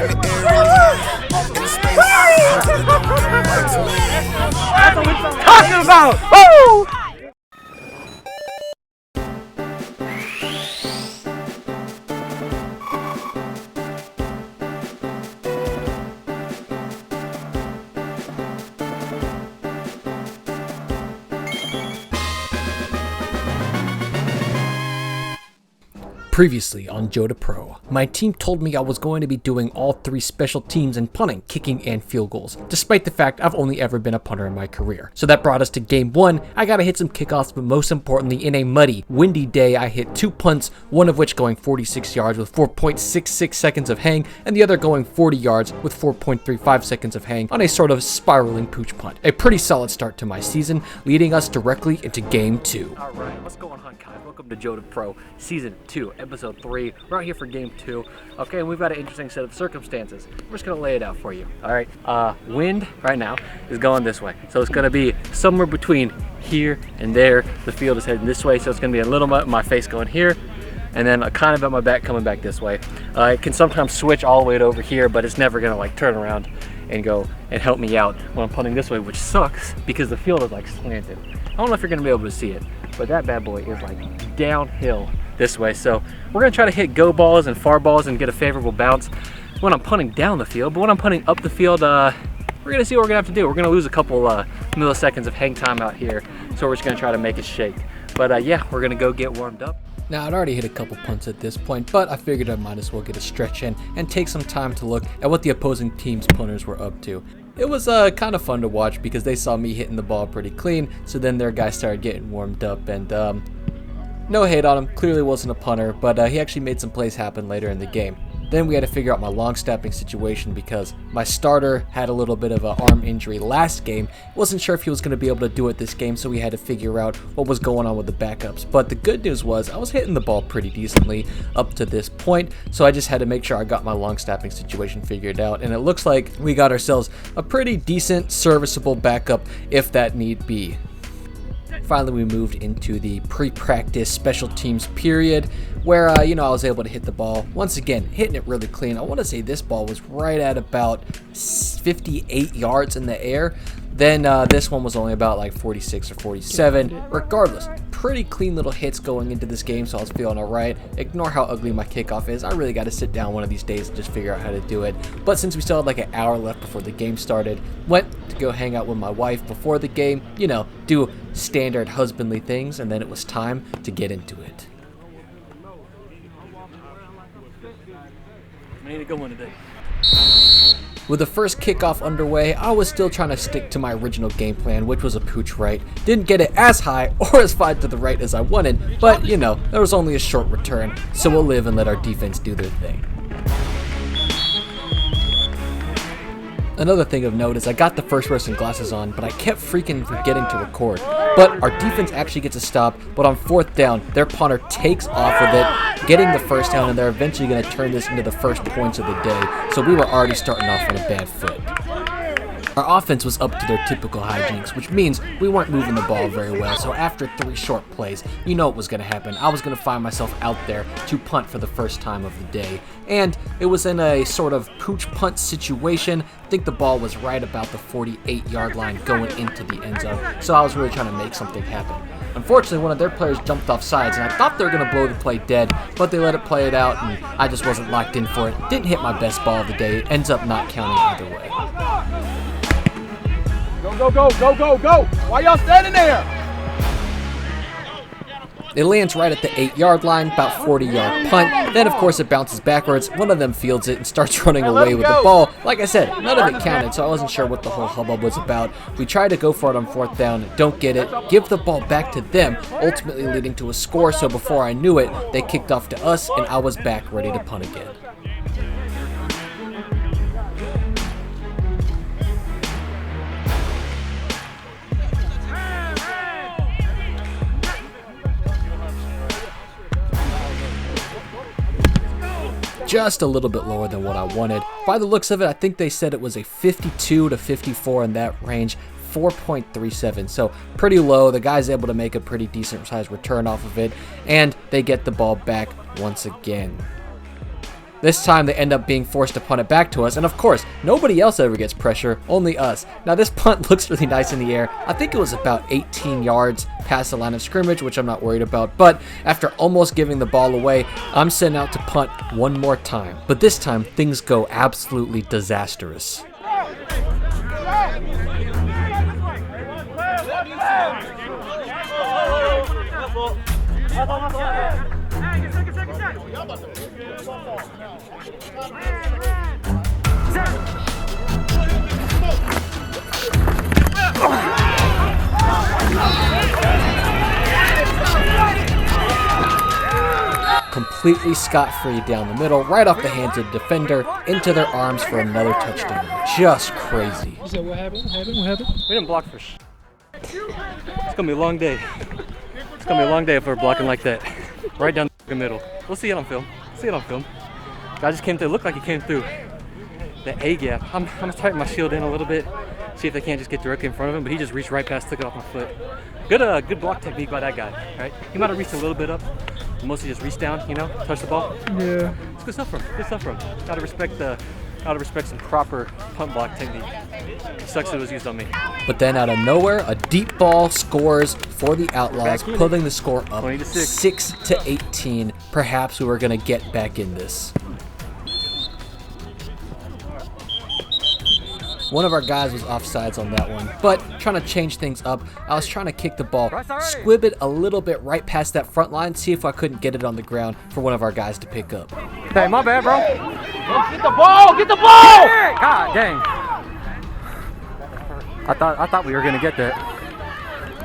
Talking about! Woo! Previously on Joe to Pro, my team told me I was going to be doing all three special teams in punting, kicking, and field goals, despite the fact I've only ever been a punter in my career. So that brought us to game one. I gotta hit some kickoffs, but most importantly, in a muddy, windy day, I hit 2 punts, one of which going 46 yards with 4.66 seconds of hang, and the other going 40 yards with 4.35 seconds of hang on a sort of spiraling pooch punt. A pretty solid start to my season, leading us directly into game two. Alright, what's going on, guys? Welcome to Joe to Pro, Season 2, Episode 3. We're out here for Game 2. Okay, and we've got an interesting set of circumstances. We're just going to lay it out for you. Alright, wind right now is going this way. So it's going to be somewhere between here and there. The field is heading this way, so it's going to be a little bit my face going here, and then kind of at my back coming back this way. It can sometimes switch all the way to over here, but it's never going to like turn around and go and help me out when I'm punting this way, which sucks because the field is like slanted. I don't know if you're going to be able to see it, but that bad boy is like downhill this way. So we're going to try to hit go balls and far balls and get a favorable bounce when I'm punting down the field. But when I'm punting up the field, we're going to see what we're going to have to do. We're going to lose a couple milliseconds of hang time out here. So we're just going to try to make it shake. But yeah, we're going to go get warmed up. Now, I'd already hit a couple punts at this point, but I figured I might as well get a stretch in and take some time to look at what the opposing team's punters were up to. It was kind of fun to watch because they saw me hitting the ball pretty clean, so then their guy started getting warmed up, and no hate on him, clearly wasn't a punter, but he actually made some plays happen later in the game. Then we had to figure out my long snapping situation because my starter had a little bit of an arm injury last game. Wasn't sure if he was going to be able to do it this game, so we had to figure out what was going on with the backups. But the good news was I was hitting the ball pretty decently up to this point, so I just had to make sure I got my long snapping situation figured out. And it looks like we got ourselves a pretty decent, serviceable backup if that need be. Finally, we moved into the pre-practice special teams period where, I was able to hit the ball. Once again, hitting it really clean. I want to say this ball was right at about 58 yards in the air. Then this one was only about like 46 or 47. Regardless, pretty clean little hits going into this game, so I was feeling all right. Ignore how ugly my kickoff is. I really got to sit down one of these days and just figure out how to do it. But since we still had like an hour left before the game started, went to go hang out with my wife before the game, do standard husbandly things, and then it was time to get into it. I need a good one today. With the first kickoff underway, I was still trying to stick to my original game plan, which was a pooch right. Didn't get it as high or as far to the right as I wanted, but there was only a short return, so we'll live and let our defense do their thing. Another thing of note is I got the first person glasses on, but I kept freaking forgetting to record. But our defense actually gets a stop, but on fourth down, their punter takes off with it, getting the first down, and they're eventually going to turn this into the first points of the day. So we were already starting off on a bad foot. Our offense was up to their typical hijinks, which means we weren't moving the ball very well. So after 3 short plays, you know what was going to happen. I was going to find myself out there to punt for the first time of the day. And it was in a sort of pooch punt situation. I think the ball was right about the 48-yard line going into the end zone. So I was really trying to make something happen. Unfortunately, one of their players jumped off sides, and I thought they were going to blow the play dead, but they let it play it out, and I just wasn't locked in for it. Didn't hit my best ball of the day. It ends up not counting either way. Go, go, go, go, go! Why y'all standing there? It lands right at the 8-yard line, about 40-yard punt. Then, of course, it bounces backwards. One of them fields it and starts running away with the ball. Like I said, none of it counted, so I wasn't sure what the whole hubbub was about. We tried to go for it on fourth down, don't get it, give the ball back to them, ultimately leading to a score. So before I knew it, they kicked off to us, and I was back ready to punt again. Just a little bit lower than what I wanted. By the looks of it, I think they said it was a 52 to 54 in that range, 4.37, so pretty low. The guy's able to make a pretty decent sized return off of it, and they get the ball back once again. This time they end up being forced to punt it back to us, and of course, nobody else ever gets pressure, only us. Now this punt looks really nice in the air. I think it was about 18 yards past the line of scrimmage, which I'm not worried about, but after almost giving the ball away, I'm sent out to punt one more time. But this time, things go absolutely disastrous. Completely scot-free down the middle, right off the hands of the defender, into their arms for another touchdown. Just crazy. You said what happened? What happened? We didn't block for It's gonna be a long day. It's gonna be a long day if we're blocking like that. Right down the middle. We'll see it on film. Guy just came through. Looked like he came through the A gap. I'm gonna tighten my shield in a little bit. See if they can't just get directly in front of him. But he just reached right past, took it off my foot. Good block technique by that guy. Right? He might have reached a little bit up. Mostly just reach down, you know, touch the ball. Yeah. It's good stuff from him. Good stuff from him. Gotta respect some proper punt block technique. It sucks that it was used on me. But then out of nowhere, a deep ball scores for the Outlaws, putting the score up 6 to 18. Perhaps we were gonna get back in this. One of our guys was offsides on that one, but trying to change things up, I was trying to kick the ball, squib it a little bit right past that front line, see if I couldn't get it on the ground for one of our guys to pick up. Hey, my bad, bro. Get the ball! Get the ball! God dang. I thought we were gonna get that.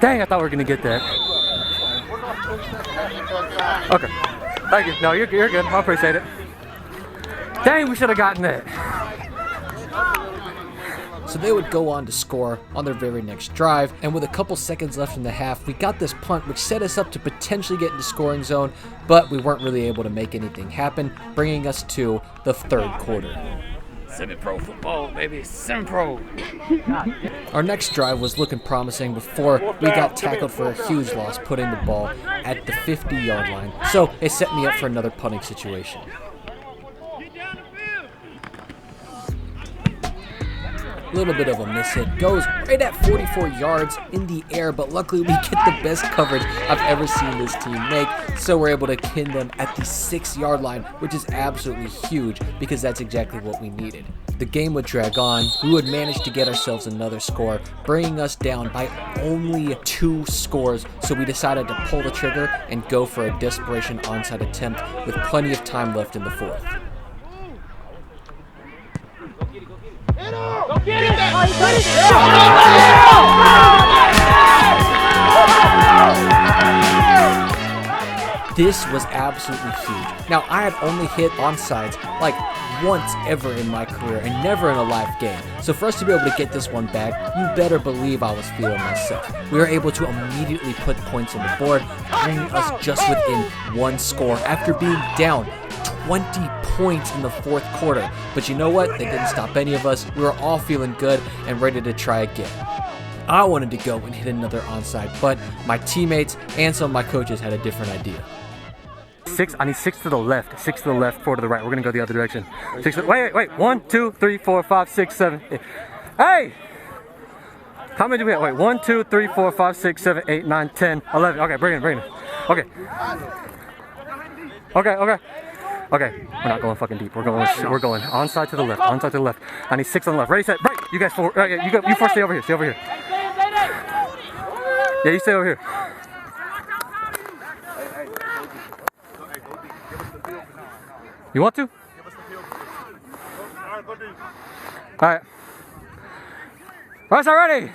Dang, I thought we were gonna get that. Okay. Thank you. No, you're good. I appreciate it. Dang, we should have gotten that. So they would go on to score on their very next drive, and with a couple seconds left in the half, we got this punt which set us up to potentially get into scoring zone, but we weren't really able to make anything happen, bringing us to the third quarter. Semi-pro football, baby. Semi-pro. Our next drive was looking promising before we got tackled for a huge loss, putting the ball at the 50-yard line. So it set me up for another punting situation. Little bit of a miss hit, goes right at 44 yards in the air, but luckily we get the best coverage I've ever seen this team make, so we're able to pin them at the 6-yard line, which is absolutely huge because that's exactly what we needed. The game would drag on, we would manage to get ourselves another score, bringing us down by only 2 scores, so we decided to pull the trigger and go for a desperation onside attempt with plenty of time left in the fourth. Go get it! This was absolutely huge. Now, I had only hit onsides like once ever in my career and never in a live game. So for us to be able to get this one back, you better believe I was feeling myself. We were able to immediately put points on the board, bringing us just within 1 score after being down 20 points in the fourth quarter. But you know what? They didn't stop any of us. We were all feeling good and ready to try again. I wanted to go and hit another onside, but my teammates and some of my coaches had a different idea. I need 6 to the left, 6 to the left, 4 to the right. We're gonna go the other direction. Wait. 1, 2, 3, 4, 5, 6, 7, 8. Hey! How many do we have? Wait, 1, 2, 3, 4, 5, 6, 7, 8, 9, 10, 11. Okay, bring it. Okay. Okay, we're not going fucking deep. We're going onside to the left. I need 6 on the left. Ready, set, break. You guys 4. You 4 stay over here. Yeah, you stay over here. You want to? Alright. Let's already.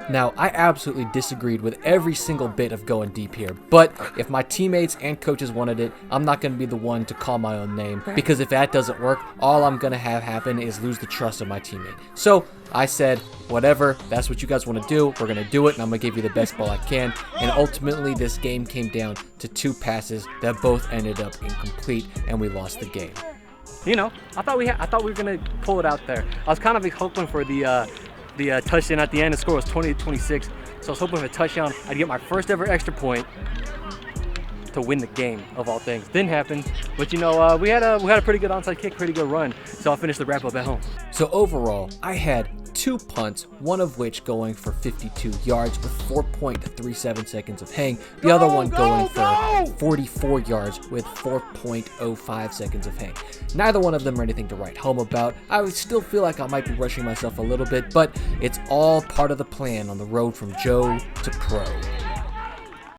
Now, I absolutely disagreed with every single bit of going deep here, but if my teammates and coaches wanted it, I'm not going to be the one to call my own name, because if that doesn't work, all I'm going to have happen is lose the trust of my teammate. So I said, whatever, that's what you guys want to do, we're going to do it, and I'm going to give you the best ball I can. And ultimately, this game came down to 2 passes that both ended up incomplete, and we lost the game. You know, I thought we were gonna pull it out there. I was kind of hoping for the touchdown at the end. The score was 20-26, so I was hoping for a touchdown. I'd get my first ever extra point, enough to win the game of all things. Didn't happen, but you know, we had a pretty good onside kick, pretty good run. So I'll finish the wrap up at home. So overall, I had 2 punts, one of which going for 52 yards with 4.37 seconds of hang, the other one going for 44 yards with 4.05 seconds of hang. Neither one of them are anything to write home about. I would still feel like I might be rushing myself a little bit, but it's all part of the plan on the road from Joe to pro.